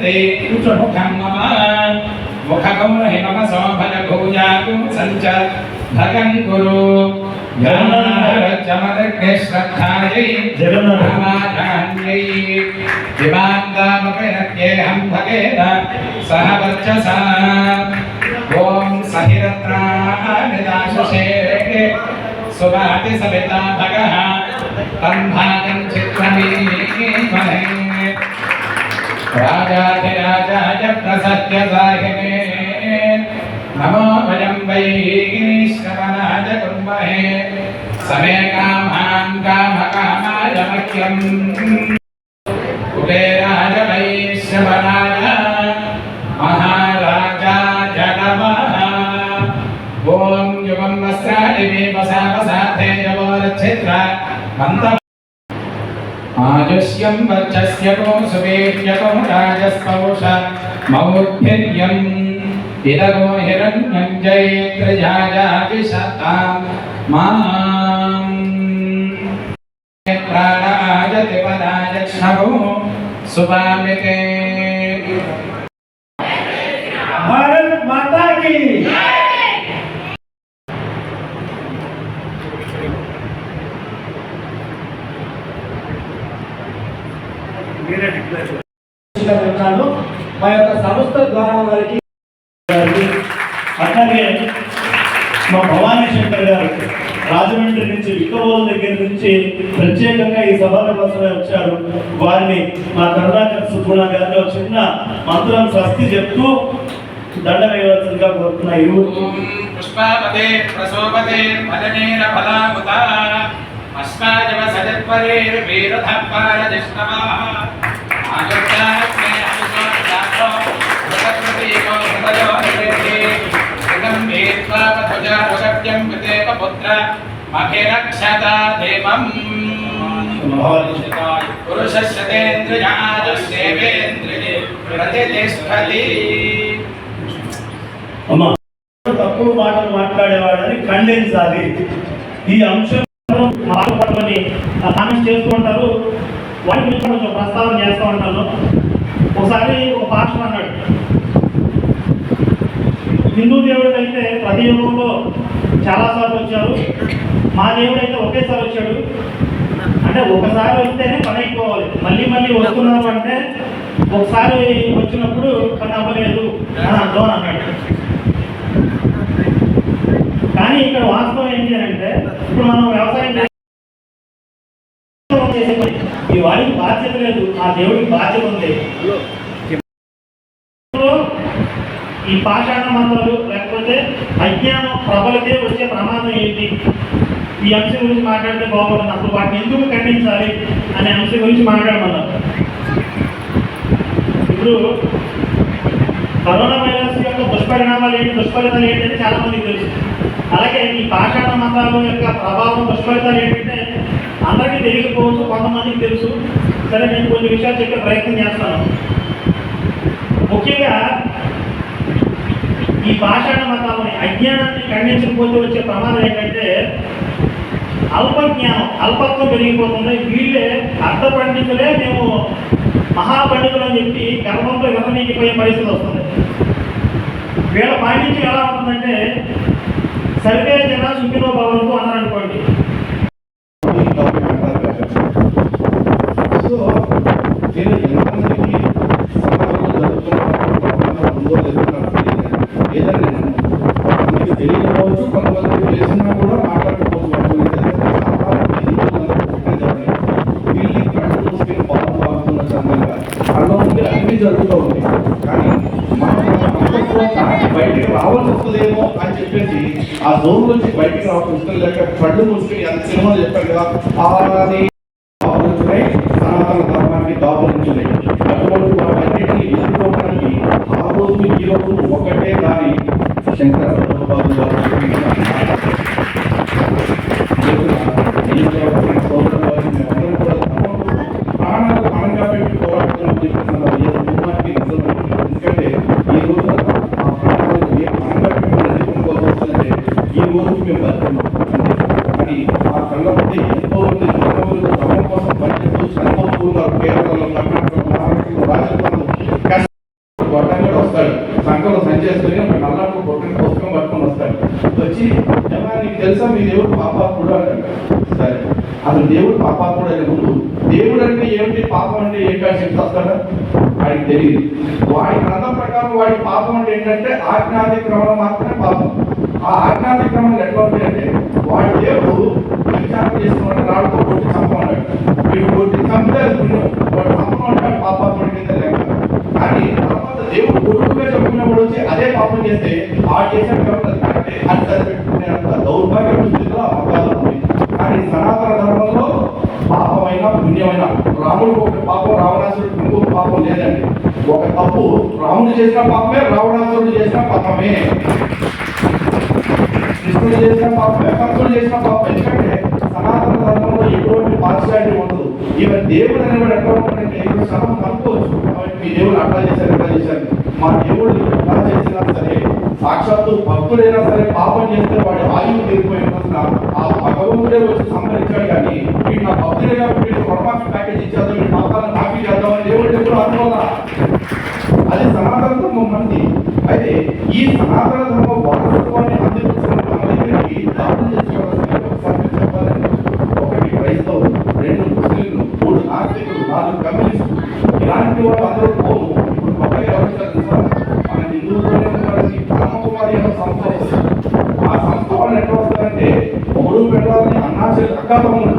శ్రీమతే ముఖం మమ ముఖగౌరహి మమ శోభన భూజాకు సంచ భగం కురు జగన్నాథమదగ్నే శ్రద్ధాయై జగన్నాథాన్యై దివాంగామపేహం భగేన సహ వర్చసా ఓం సహిరత్నానిదాశే సుభాతి సవితా భగః తం భాగం చిత్రమీమహే రాజాధిరాజాయ ప్రసత్యసాహినే నమో వయం వై శ్రవణాయ కుర్మహే సమే కామాన్ కామకామాయ మహ్యం కుబేరాయ వై శ్రవణాయ మహారాజాయ నమః ఓం యుగం వస్త్రాణి వసావసాధే యవోరక్షిత్ర మంత ఆజస్యం వర్చస్యకో సువీర్యకో రాజస్పౌష మౌర్ధిర్యం ఇదగో హిరణ్యం జైత్రజాజావిషతాం మాం ప్రాణాయతి పదాయ క్షమో సుభామితే భారత్ మాతా కీ మా యొక్క సంస్థ ద్వారా వారికి అట్లాగే మా భవానీ శంకర్ గారు రాజమండ్రి నుంచి విక్కబోలు దగ్గర నుంచి ప్రత్యేకంగా ఈ సభల కోసమే వచ్చారు. వారిని మా కరుణాకర్ సుబ్బుణ గారిని ఒక చిన్న మంత్రం స్వస్తి చెప్తూ దండ వేయవలసిందిగా కోరుతున్న ఇరువురు. పుష్పాపతే ప్రసోపతే ఫలనేన ఫలాముత అష్టాజవ సజత్పరే వీరధప్పార దిష్టవా ఆగత్యాస్మే అభిషోదాతో భగవతీకో హృదయో నివేదే ఇదం వేత్వాపతుజా రగత్యం విదేవ పుత్ర మఖిరక్షతా దేవం పురుషస్యతేంద్రియాజస్యేవేంద్రియే ప్రతిష్టతి. అమ్మా తప్పుడు మాటలు మాట్లాడేవాడని ఖండించాలి. ఈ అంశం మాట్లాడమని కామెంట్స్ చేస్తూ ఉంటారు. వాటిని కొంచెం ప్రస్తావన చేస్తూ ఉంటాను. ఒకసారి ఒక పాస్టర్ అన్నాడు, హిందూ దేవుడు అయితే ప్రతి యుగంలో చాలాసార్లు వచ్చారు, మా దేవుడు అయితే ఒకేసారి వచ్చాడు. అంటే ఒకసారి వస్తేనే పని అయిపోవాలి, మళ్ళీ మళ్ళీ వస్తున్నారు అంటే ఒకసారి వచ్చినప్పుడు పని అవ్వలేదు అని అర్థం అన్నాడు. కానీ ఇక్కడ వాస్తవం ఏంటి అంటే ఇప్పుడు మనం వ్యవసాయం ఈ వాడికి బాధ్యత లేదు, ఆ దేవుడికి బాధ్యత ఉంది. ఈ పాషాణ మంత్రాలు లేకపోతే అజ్ఞానం ప్రబలితే వచ్చే ప్రమాదం ఏంటి, ఈ అంశం గురించి మాట్లాడితే బాగుంటుంది. అప్పుడు వాటిని ఎందుకు ఖండించాలి అనే అంశం గురించి మాట్లాడమన్నారు. ఇప్పుడు కరోనా వైరస్ యొక్క దుష్పరిణామాలు ఏంటి, దుష్ఫలితాలు ఏంటంటే చాలా మందికి తెలుసు. అలాగే ఈ పాషాణ మంత్రాల యొక్క ప్రభావం, దుష్ఫలితాలు ఏంటంటే అందరికీ తెలియకపోవచ్చు, కొంతమందికి తెలుసు. సరే, నేను కొన్ని విషయాలు చెప్పే ప్రయత్నం చేస్తాను. ముఖ్యంగా ఈ పాషాణ మతాలని అజ్ఞానాన్ని ఖండించకపోతే వచ్చే ప్రమాదం ఏంటంటే అల్పజ్ఞానం, అల్పత్వం పెరిగిపోతుంది. వీళ్ళే అర్ధ పండితులే మేము మహాపండితులు అని చెప్పి గర్వంతో విరమీకిపోయే పరిస్థితి వస్తుంది. వీళ్ళ పాండిత్యం ఎలా ఉంటుందంటే సర్వే జన సుఖినో భవంతు అన్నారు అనుకోండి. తెలియకపోవచ్చు, కొంతమంది తెలిసినా కూడా మాట్లాడకపోవచ్చు. వీళ్ళకి కళ్ళు మూసుకుని పాలు తాగుతున్న సందర్భంగా కళ్ళ ముందు అన్ని జరుగుతూ ఉంది. కానీ మనం బయటికి రావాల్సి వస్తుందేమో అని చెప్పేసి ఆ జోన్ నుంచి బయటికి రావాల్సి వస్తుంది. లేక కళ్ళు మూసుకుని ఎంత సినిమా చెప్పారు కదా, అలానే దాపురించున్నాయి, సనాతన ధర్మాన్ని దాపురించున్నాయి. అటువంటి వాటన్నిటిని ఎదుర్కోవడానికి ఆ రోజు ఈ రోజు ఒకటే దారి శంకర భగవద్పాదులు గారు ప్రాణాలు పణంగా పెట్టి పోరాడుతున్నాం చెప్పిస్తున్నారు. ఎందుకంటే ఈ రోజు ఆ ప్రాణాలను పణంగా పెట్టి ఎదుర్కొనుకోవాల్సిందంటే ఈ రోజు మేము బతుకున్నాం. కానీ ఆ కళ్ళ మధ్య ఎంతో మంది జనములు ధర్మం కోసం పనిచేస్తూ చనిపోతున్నారు. కేరళలో, కర్ణాటకలో, మహారాష్ట్రలో, రాజస్థాన్లో పని చేసుకుని ఒక నల్లపు పొట్టిన పుస్తకం పట్టుకొని వస్తాడు. వచ్చి ఏమన్నా నీకు తెలుసా మీ దేవుడు పాపాత్ముడు అంటాడు. సరే అసలు దేవుడు పాపాత్ముడు అనే ముందు దేవుడు అంటే ఏమిటి, పాపం అంటే ఏంటి అని చెప్తా వస్తాడా? వాడికి తెలియదు. వాడి గ్రంథం ప్రకారం వాడి పాపం అంటే ఏంటంటే ఆజ్ఞాతిక్రమణ మాత్రమే పాపం. ఆ ఆజ్ఞాతిక్రమణలు ఎట్లా ఉంటాయంటే వాడి దేవుడు విచారణ చేసుకున్నాడు, రాళ్ళతో కొట్టి చంపమన్నాడు. వీడు కొట్టి చంపితే అది పుణ్యం, వాడు చంపమంటాడు పాపాత్ముడి కింద లెక్క. కానీ తర్వాత దేవుడు కొడుకుగా చెప్పుకున్నప్పుడు వచ్చి అదే పాపం చేస్తే ఆ చేసిన కాబట్టి కరెక్టే అని సరిపెట్టుకునేంత దౌర్భాగ్య స్థితిలో ఆ మతాలు ఉంది. కానీ సనాతన ధర్మంలో పాపమైన పుణ్యమైన రాముడికి ఒక పాపం, రావణాసురుడికి ఇంకొక పాపం లేదండి. ఒక తప్పు రాముడు చేసిన పాపమే, రావణాసురుడు చేసిన పాపమే, కృష్ణుడు చేసిన పాపమే, భక్తుడు చేసిన పాపం. ఎందుకంటే సనాతన ధర్మంలో ఎటువంటి పార్షియాలిటీ ఉండదు. ఈవెన్ దేవుడు అనేవాడు ఎట్లా ఉంటాడంటే ఇప్పుడు సగం కనుక్కోవచ్చు. కాబట్టి మీ దేవుడు అట్లా చేశారు, ఎట్లా చేశారు, మా దేవుడు ఎలా చేసినా సరే సాక్షాత్తు భక్తుడైనా సరే పాపం చేస్తే వాడి ఆయువు తీరిపోయిన ఆ భగవంతుడే వచ్చి సంహరించాడు. కానీ వీడు నా భక్తుడే కాబట్టి వీడు రుణమాఫీ ప్యాకేజ్ ఇచ్చేద్దాం, వీడి పాపాలను మాఫీ చేద్దామని దేవుడు ఎప్పుడు అనుకోవాలా. అది సనాతన ధర్మం మంది. అయితే ఈ సనాతన ధర్మం వారసత్వాన్ని అందించిన మన దగ్గరికి దాడులు చేసుకోవాల్సిన ఒకసారి చెప్పాలండి. 1 క్రైస్తవులు, 2 ముస్లింలు, 3 నాస్తికులు, 4 కమ్యూనిస్టులు, ఇలాంటి వాళ్ళు అందరూ పోను. ఇప్పుడు కొత్తగా ఎవరు తెలుసా, మన హిందువుల్లోనే ఉన్నారని బ్రహ్మకుమారి అనే సంస్థ వస్తుంది. ఆ సంస్థ వాళ్ళు ఎట్లా వస్తారంటే మొగుడు పెట్టాలని అన్నాచెల్లి అక్కాతమ్ములు